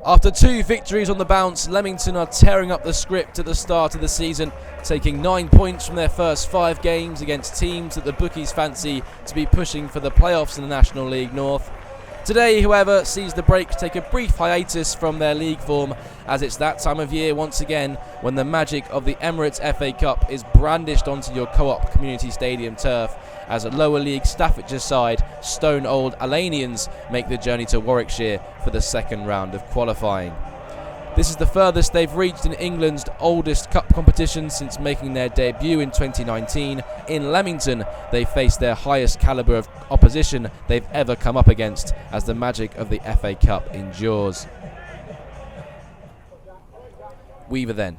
After 2 victories on the bounce, Leamington are tearing up the script at the start of the season, taking 9 points from their first 5 games against teams that the bookies fancy to be pushing for the playoffs in the National League North. Today, however, sees the Breaks take a brief hiatus from their league form, as it's that time of year once again when the magic of the Emirates FA Cup is brandished onto your Co-op Community Stadium turf, as a lower league Staffordshire side, stone old Alleynians, make the journey to Warwickshire for the second round of qualifying. This is the furthest they've reached in England's oldest cup competition since making their debut in 2019. In Leamington, they face their highest calibre of opposition they've ever come up against, as the magic of the FA Cup endures. Weaver then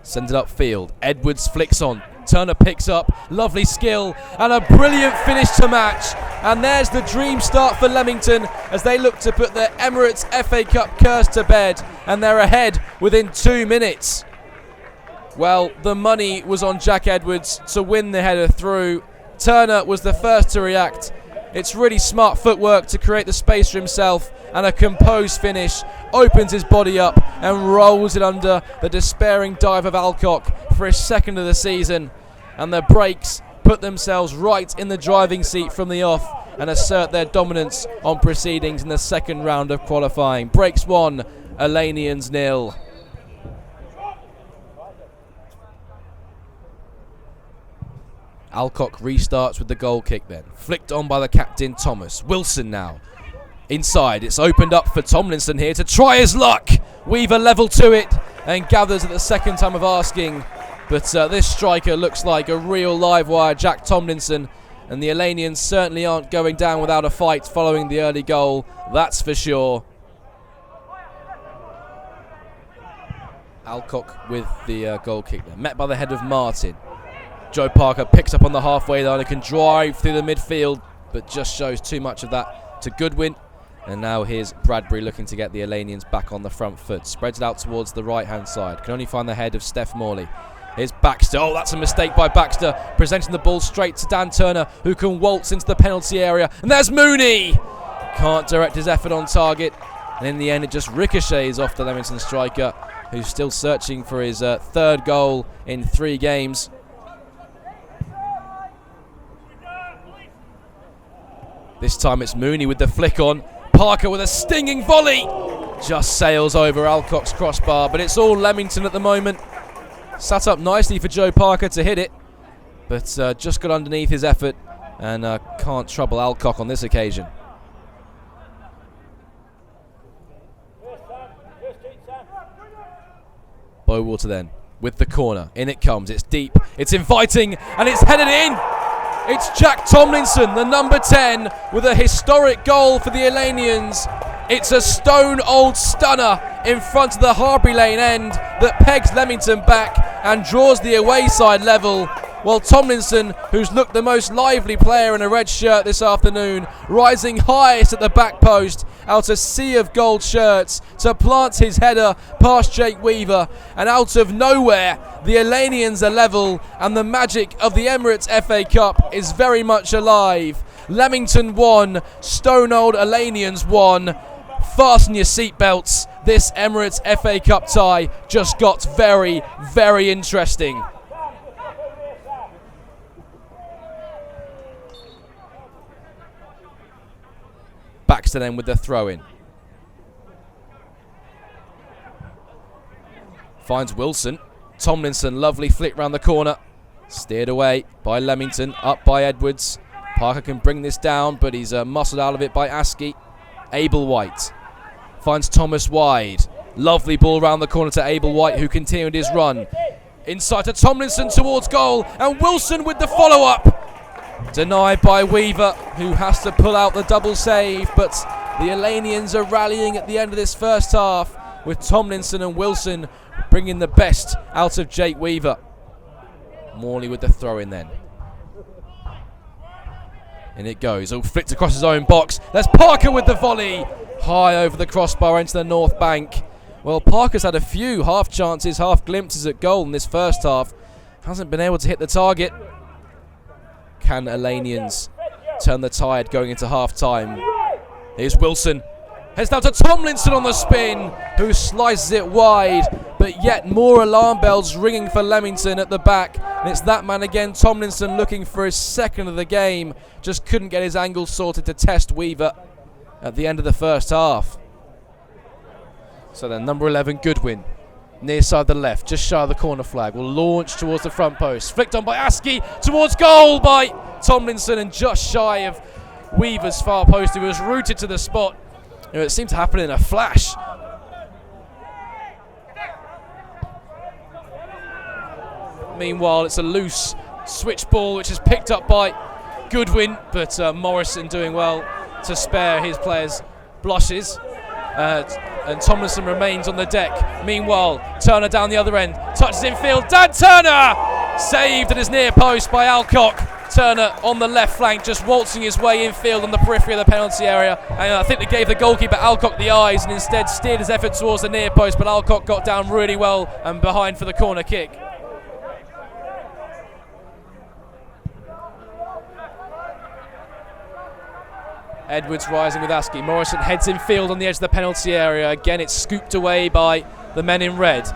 sends it upfield. Edwards flicks on. Turner picks up, lovely skill and a brilliant finish to match, and there's the dream start for Leamington as they look to put their Emirates FA Cup curse to bed, and they're ahead within 2 minutes. Well, the money was on Jack Edwards to win the header through. Turner was the first to react. It's really smart footwork to create the space for himself, and a composed finish, opens his body up and rolls it under the despairing dive of Alcock for his second of the season, and the Breaks put themselves right in the driving seat from the off and assert their dominance on proceedings in the second round of qualifying. Breaks 1, Alleynians 0. Alcock restarts with the goal kick then, flicked on by the captain Thomas. Wilson now inside, it's opened up for Tomlinson here to try his luck. Weaver level to it and gathers at the second time of asking, but this striker looks like a real live wire Jack Tomlinson, and the Alleynians certainly aren't going down without a fight following the early goal, that's for sure. Alcock with the goal kick there, met by the head of Martin. Joe Parker picks up on the halfway line and can drive through the midfield, but just shows too much of that to Goodwin. And now here's Bradbury looking to get the Alleynians back on the front foot. Spreads it out towards the right-hand side. Can only find the head of Steph Morley. Here's Baxter. Oh, that's a mistake by Baxter. Presenting the ball straight to Dan Turner, who can waltz into the penalty area. And there's Mooney! Can't direct his effort on target. And in the end, it just ricochets off the Leamington striker, who's still searching for his third goal in 3 games. This time it's Mooney with the flick on. Parker with a stinging volley. Just sails over Alcock's crossbar, but it's all Leamington at the moment. Sat up nicely for Joe Parker to hit it, but just got underneath his effort and can't trouble Alcock on this occasion. Bowater then with the corner. In it comes, it's deep, it's inviting, and it's headed in. It's Jack Tomlinson, the number 10, with a historic goal for the Alleynians. It's a stone-old stunner in front of the Harbury Lane end that pegs Leamington back and draws the away side level, while Tomlinson, who's looked the most lively player in a red shirt this afternoon, rising highest at the back post out a sea of gold shirts to plant his header past Jake Weaver, and out of nowhere the Alleynians are level, and the magic of the Emirates FA Cup is very much alive. Leamington 1, stone old Alleynians 1. Fasten your seatbelts, this Emirates FA Cup tie just got very, very interesting. Baxter then with the throw-in. Finds Wilson. Tomlinson, lovely flick round the corner. Steered away by Leamington, up by Edwards. Parker can bring this down, but he's muscled out of it by Askey. Abel White finds Thomas wide. Lovely ball round the corner to Abel White, who continued his run. Inside to Tomlinson towards goal, and Wilson with the follow-up. Denied by Weaver, who has to pull out the double save, but the Alleynians are rallying at the end of this first half, with Tomlinson and Wilson bringing the best out of Jake Weaver. Morley with the throw-in then. In it goes, all flicked across his own box. There's Parker with the volley. High over the crossbar into the north bank. Well, Parker's had a few half chances, half glimpses at goal in this first half. Hasn't been able to hit the target. Can Alleynians turn the tide going into half-time? Here's Wilson. Heads down to Tomlinson on the spin, who slices it wide, but yet more alarm bells ringing for Leamington at the back. And it's that man again, Tomlinson, looking for his second of the game. Just couldn't get his angle sorted to test Weaver at the end of the first half. So then number 11, Goodwin, near side the left, just shy of the corner flag, will launch towards the front post. Flicked on by Askey, towards goal by Tomlinson, and just shy of Weaver's far post, who was rooted to the spot. You know, it seemed to happen in a flash. Meanwhile, it's a loose switch ball, which is picked up by Goodwin, but Morrison doing well to spare his players blushes. And Tomlinson remains on the deck. Meanwhile, Turner down the other end, touches infield. Dan Turner saved at his near post by Alcock. Turner on the left flank, just waltzing his way infield on the periphery of the penalty area. And I think they gave the goalkeeper Alcock the eyes and instead steered his effort towards the near post, but Alcock got down really well and behind for the corner kick. Edwards rising with Askey. Morrison heads in field on the edge of the penalty area. Again, it's scooped away by the men in red.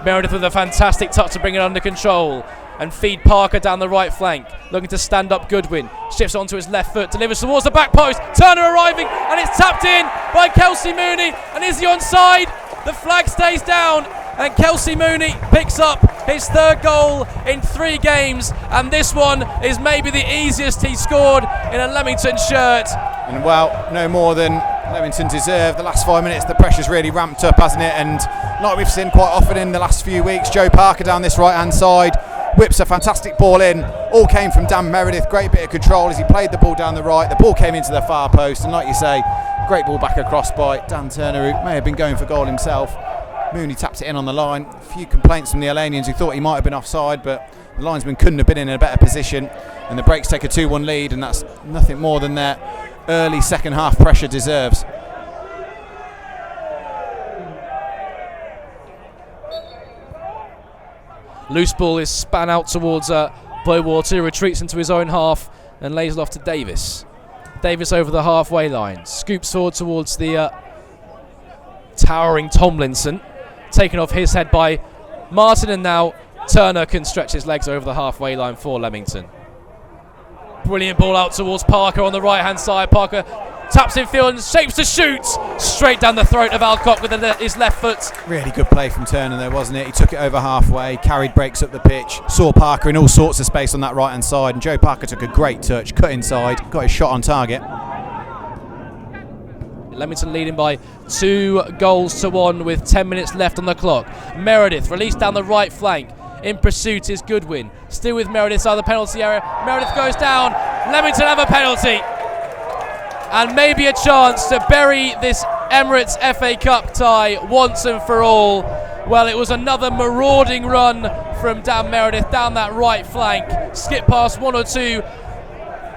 Meredith with a fantastic touch to bring it under control and feed Parker down the right flank. Looking to stand up Goodwin. Shifts onto his left foot, delivers towards the back post. Turner arriving, and it's tapped in by Kelsey Mooney. And is he onside? The flag stays down, and Kelsey Mooney picks up his third goal in 3 games, and this one is maybe the easiest he's scored in a Leamington shirt. And well, no more than Leamington deserved. The last 5 minutes, the pressure's really ramped up, hasn't it? And like we've seen quite often in the last few weeks, Joe Parker down this right-hand side whips a fantastic ball in. All came from Dan Meredith. Great bit of control as he played the ball down the right. The ball came into the far post, and like you say, great ball back across by Dan Turner, who may have been going for goal himself. Mooney taps it in on the line. A few complaints from the Alleynians who thought he might have been offside, but the linesman couldn't have been in a better position. And the Breaks take a 2-1 lead, and that's nothing more than their early second half pressure deserves. Loose ball is span out towards Boywater, who retreats into his own half and lays it off to Davis. Davis over the halfway line, scoops forward towards the towering Tomlinson, taken off his head by Martin, and now Turner can stretch his legs over the halfway line for Leamington. Brilliant ball out towards Parker on the right hand side. Parker taps in field and shapes to shoot straight down the throat of Alcock with his left foot. Really good play from Turner there, wasn't it? He took it over halfway, carried Breaks up the pitch, saw Parker in all sorts of space on that right hand side, and Joe Parker took a great touch, cut inside, got his shot on target. Leamington leading by 2-1 with 10 minutes left on the clock. Meredith released down the right flank. In pursuit is Goodwin. Still with Meredith side of the penalty area. Meredith goes down. Leamington have a penalty. And maybe a chance to bury this Emirates FA Cup tie once and for all. Well, it was another marauding run from Dan Meredith down that right flank. Skipped past 1 or 2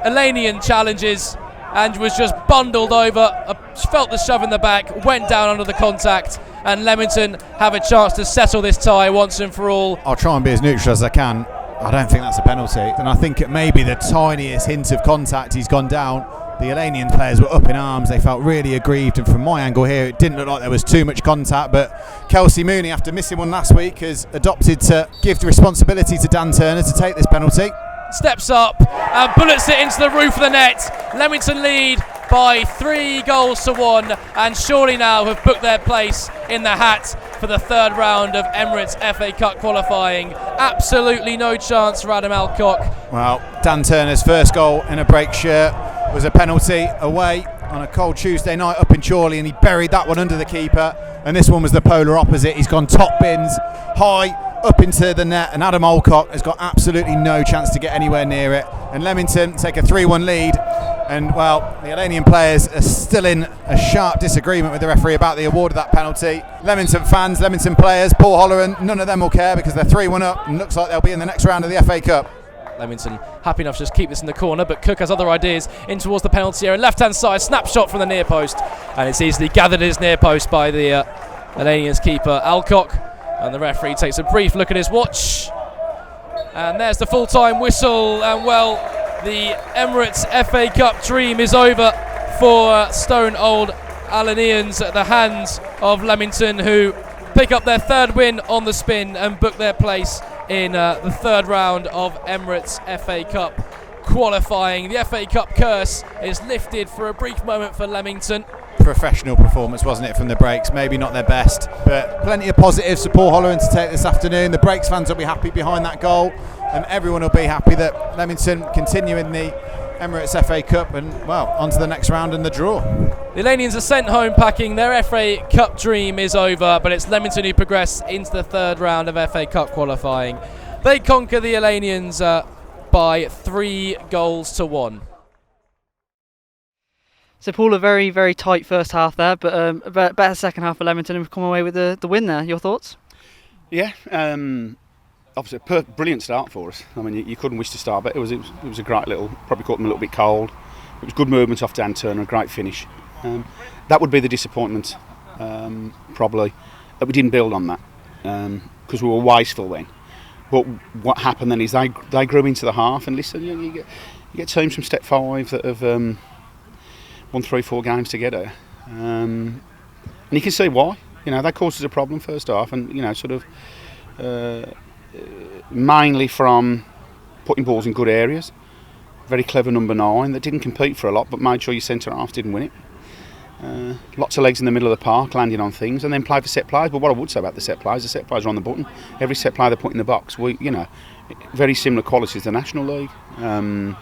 Alleynian challenges and was just bundled over, felt the shove in the back, went down under the contact, and Leamington have a chance to settle this tie once and for all. I'll try and be as neutral as I can. I don't think that's a penalty, and I think it may be the tiniest hint of contact. He's gone down. The Alleynian players were up in arms. They felt really aggrieved, and from my angle here, it didn't look like there was too much contact, but Kelsey Mooney, after missing one last week, has adopted to give the responsibility to Dan Turner to take this penalty. Steps up and bullets it into the roof of the net. Leamington lead by 3-1 and surely now have booked their place in the hat for the third round of Emirates FA Cup qualifying. Absolutely no chance for Adam Alcock. Well, Dan Turner's first goal in a Break shirt was a penalty away on a cold Tuesday night up in Chorley, and he buried that one under the keeper, and this one was the polar opposite. He's gone top bins, high, up into the net, and Adam Alcock has got absolutely no chance to get anywhere near it. And Leamington take a 3-1 lead, and well, the Alleynian players are still in a sharp disagreement with the referee about the award of that penalty. Leamington fans, Leamington players, Paul Holloran, none of them will care because they're 3-1 up and looks like they'll be in the next round of the FA Cup. Leamington happy enough to just keep this in the corner, but Cook has other ideas in towards the penalty area. Left hand side, snapshot from the near post, and it's easily gathered at his near post by the Alleynians keeper Alcock, and the referee takes a brief look at his watch, and there's the full-time whistle, and well, the Emirates FA Cup dream is over for Stone Old Alleynians at the hands of Leamington, who pick up their third win on the spin and book their place in the third round of Emirates FA Cup qualifying. The FA Cup curse is lifted for a brief moment for Leamington. Professional performance, wasn't it, from the Breaks? Maybe not their best, but plenty of positives for Paul Holloway to take this afternoon. The Breaks fans will be happy behind that goal, and everyone will be happy that Leamington continue in the Emirates FA Cup and, well, on to the next round and the draw. The Alleynians are sent home packing. Their FA Cup dream is over, but it's Leamington who progress into the third round of FA Cup qualifying. They conquer the Alleynians by 3-1. So Paul, a very, very tight first half there, but a better second half for Leamington, and we've come away with the win there. Your thoughts? Yeah, obviously a brilliant start for us. I mean, you couldn't wish to start better. It was a great little, probably caught them a little bit cold. It was good movement off Dan Turner, a great finish. That would be the disappointment, probably, that we didn't build on that, because we were wasteful then. But what happened then is they grew into the half, and listen, you get teams from Step 5 that have won 3-4 games together, and you can see why. They caused us a problem first half, and mainly from putting balls in good areas. Very clever number 9 that didn't compete for a lot, but made sure your centre half didn't win it. Lots of legs in the middle of the park, landing on things, and then play for set plays. But what I would say about the set plays are on the button. Every set play they put in the box, very similar quality to the National League. And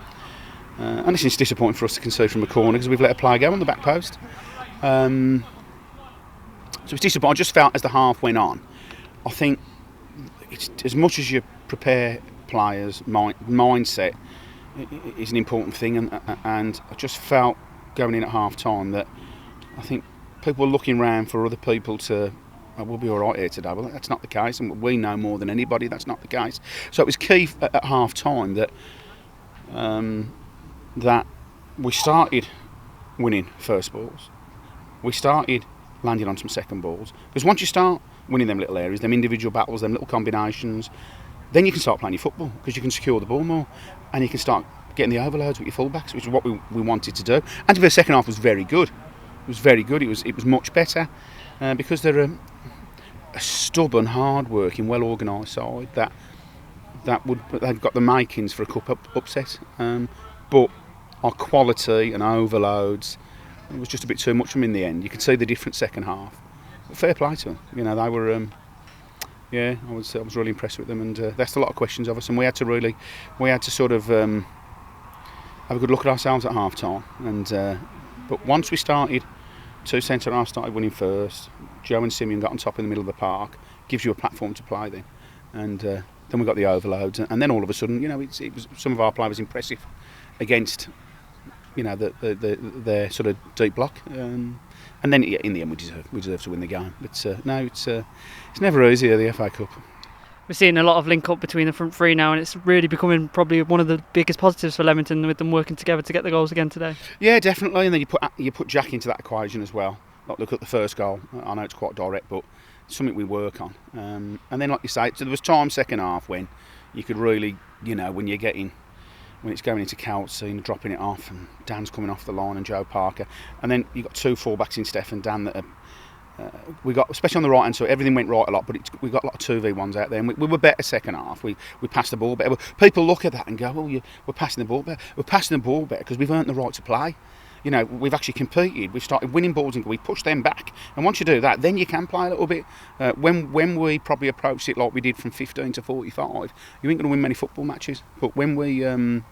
it's disappointing for us to concede from a corner because we've let a player go on the back post. So it's disappointing. I just felt as the half went on, I think it's, as much as you prepare players, mindset is an important thing, and I just felt going in at half time that I think people were looking around for other people to, we'll be all right here today. Well, that's not the case, and we know more than anybody that's not the case. So it was key at half time that that we started winning first balls, we started landing on some second balls, because once you start winning them little areas, them individual battles, them little combinations, then you can start playing your football, because you can secure the ball more and you can start getting the overloads with your fullbacks, which is what we wanted to do. And the second half was very good. It was very good. It was much better because they're a stubborn, hard-working, well-organised side they've got the makings for a cup upset. But our quality and overloads, it was just a bit too much for them in the end. You could see the different second half. But fair play to them. They were. I was really impressed with them, and they asked a lot of questions of us, and we had to sort of have a good look at ourselves at half time. And but once we started, two centre halves started winning first. Joe and Simeon got on top in the middle of the park. Gives you a platform to play then, and then we got the overloads, and then all of a sudden, it was some of our play was impressive against, their sort of deep block. And then in the end, we deserve to win the game. But it's never easy at the FA Cup. We're seeing a lot of link up between the front three now, and it's really becoming probably one of the biggest positives for Leamington, with them working together to get the goals again today. Yeah, definitely. And then you put Jack into that equation as well. Look at the first goal. I know it's quite direct, but it's something we work on. And then, like you say, so there was time second half when you could really, when it's going into Kelsey and dropping it off, and Dan's coming off the line, and Joe Parker, and then you've got two fullbacks in Steph and Dan that are, we got, especially on the right hand side, everything went right a lot, but we got a lot of 2v1s out there, and we were better second half. We passed the ball better. People look at that and go, well, we're passing the ball better. We're passing the ball better because we've earned the right to play. We've actually competed. We've started winning balls, and we pushed them back. And once you do that, then you can play a little bit. When we probably approached it like we did from 15 to 45, you ain't going to win many football matches. But when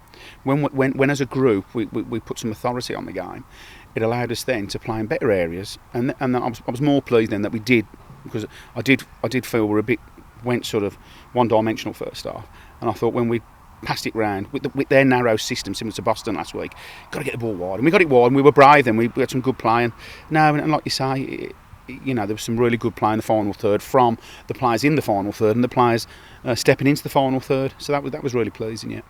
as a group we put some authority on the game, it allowed us then to play in better areas. And I was more pleased then that we did, because I did feel we went sort of one-dimensional first half. And I thought when we passed it round with their narrow system, similar to Boston last week, got to get the ball wide, and we got it wide, and we were brave then. We had some good play, and like you say, there was some really good play in the final third from the players in the final third and the players stepping into the final third. So that was really pleasing, yeah.